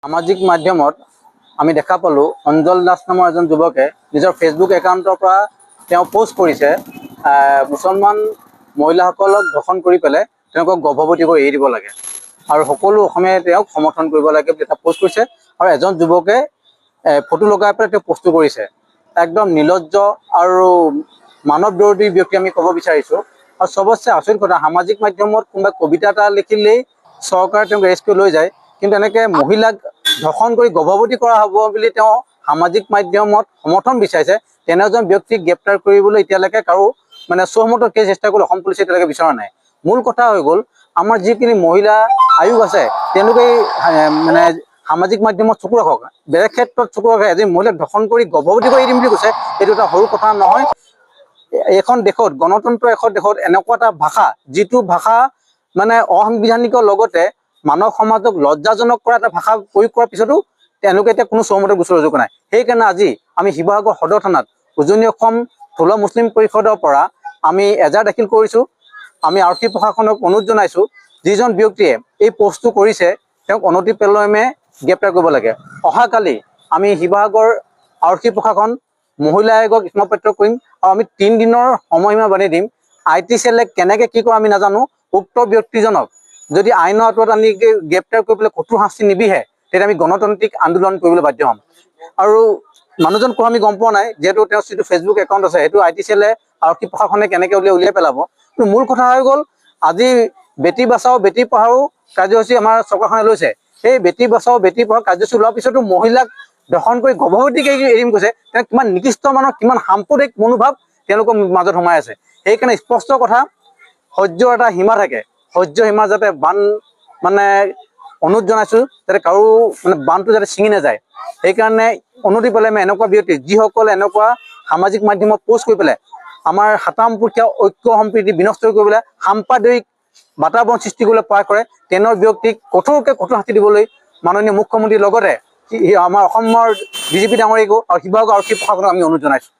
সামাজিক মাধ্যমত আমি দেখা পালো অঞ্জল দাস নামৰ এজন যুৱকে নিজৰ ফেচবুক একাউণ্টৰ পৰা তেওঁ পোষ্ট কৰিছে মুছলমান মহিলাসকলক ধৰ্ষণ কৰি পেলাই তেওঁলোকক গৰ্ভৱতী কৰি এৰি দিব লাগে আৰু সকলো অসমীয়াই তেওঁক সমৰ্থন কৰিব লাগে বুলি এটা পোষ্ট কৰিছে আৰু এজন যুৱকে ফটো লগাই পেলাই তেওঁ পোষ্ট কৰিছে একদম নিলজ্জ আৰু মানৱ বিৰোধী ব্যক্তি আমি ক'ব বিচাৰিছোঁ আৰু সবতছে আচৰিত কথা সামাজিক মাধ্যমত কোনোবা কবিতা এটা লিখিলেই চৰকাৰে তেওঁক এৰেষ্ট কৰি লৈ যায় কিন্তু এনেকৈ মহিলাক ধৰ্ষণ কৰি গৰ্ভৱতী কৰা হ'ব বুলি তেওঁ সামাজিক মাধ্যমত সমৰ্থন বিচাৰিছে তেনে এজন ব্যক্তিক গ্ৰেপ্তাৰ কৰিবলৈ এতিয়ালৈকে কাৰো মানে সহমতৰ কেছ চেষ্টা কৰি অসম পুলিচে এতিয়ালৈকে বিচৰা নাই মূল কথা হৈ গ'ল আমাৰ যিখিনি মহিলা আয়োগ আছে তেওঁলোকে মানে সামাজিক মাধ্যমত চকু ৰাখক বেলেগ ক্ষেত্ৰত চকু ৰাখে এজন মহিলাক ধৰ্ষণ কৰি গৰ্ভৱতী কৰি দিম বুলি কৈছে এইটো এটা সৰু কথা নহয় এখন দেশত গণতন্ত্ৰ এখন দেশত এনেকুৱা এটা ভাষা যিটো ভাষা মানে অসাংবিধানিকৰ লগতে মানৱ সমাজক লজ্জাজনক কৰা এটা ভাষা প্ৰয়োগ কৰাৰ পিছতো তেওঁলোকে এতিয়া কোনো সহমতৰ গোচৰ ৰুজু কৰা নাই সেইকাৰণে আজি আমি শিৱসাগৰ সদৰ থানাত উজনি অসম থলুৱা মুছলিম পৰিষদৰ পৰা আমি এজাহাৰ দাখিল কৰিছোঁ আমি আৰক্ষী প্ৰশাসনক অনুৰোধ জনাইছোঁ যিজন ব্যক্তিয়ে এই পোষ্টটো কৰিছে তেওঁক অনতি পলমে গ্ৰেপ্তাৰ কৰিব লাগে অহাকালি আমি শিৱসাগৰ আৰক্ষী প্ৰশাসন মহিলা আয়োগক স্মৰপত্ৰ কৰিম আৰু আমি 3 দিনৰ সময়সীমা বান্ধি দিম IT চেলে কেনেকৈ কি কৰে আমি নাজানো উক্ত ব্যক্তিজনক যদি আইনৰ আঁতৰত আমি গ্ৰেপ্তাৰ কৰি পেলাই কঠোৰ শাস্তি নিবিহে তেতিয়া আমি গণতান্ত্ৰিক আন্দোলন কৰিবলৈ বাধ্য হ'ম আৰু মানুহজন কোৱা আমি গম পোৱা নাই যেহেতু তেওঁৰ যিটো ফেচবুক একাউণ্ট আছে সেইটো IT চেলে আৰক্ষী প্ৰশাসনে কেনেকৈ উলিয়াই পেলাব কিন্তু মূল কথা হৈ গ'ল আজি বেটি বাচাও বেটি পঢ়াও কাৰ্যসূচী আমাৰ চৰকাৰখনে লৈছে সেই বেটি বাচাও বেটি পঢ়াও কাৰ্যসূচী লোৱাৰ পিছতো মহিলাক ধৰ্ষণ কৰি গৰ্ভৱতী এৰিম কৈছে তেওঁ কিমান নিকৃষ্ট মানৰ কিমান সাম্প্ৰদায়িক মনোভাৱ তেওঁলোকৰ মাজত সোমাই আছে সেইকাৰণে স্পষ্ট কথা সহ্যৰ এটা সীমা থাকে সহ্য সীমা যাতে বান মানে অনুৰোধ জনাইছোঁ যাতে কাৰো মানে বানটো যাতে ছিঙি নাযায় সেইকাৰণে অনুমতি পালে আমি এনেকুৱা ব্যক্তি যিসকলে এনেকুৱা সামাজিক মাধ্যমত পোষ্ট কৰি পেলাই আমাৰ সাতামপুৰীয়া ঐক্য সম্প্ৰীতি বিনষ্ট কৰিবলৈ সাম্প্ৰদায়িক বাতাবৰণ সৃষ্টি কৰিবলৈ প্ৰয়াস কৰে তেনে ব্যক্তিক কঠোৰকৈ কঠোৰ শাস্তি দিবলৈ মাননীয় মুখ্যমন্ত্ৰীৰ লগতে আমাৰ অসমৰ BJP ডাঙৰীয়াকো আৰু শিৱসাগৰ আৰক্ষী প্ৰশাসনক আমি অনুৰোধ জনাইছোঁ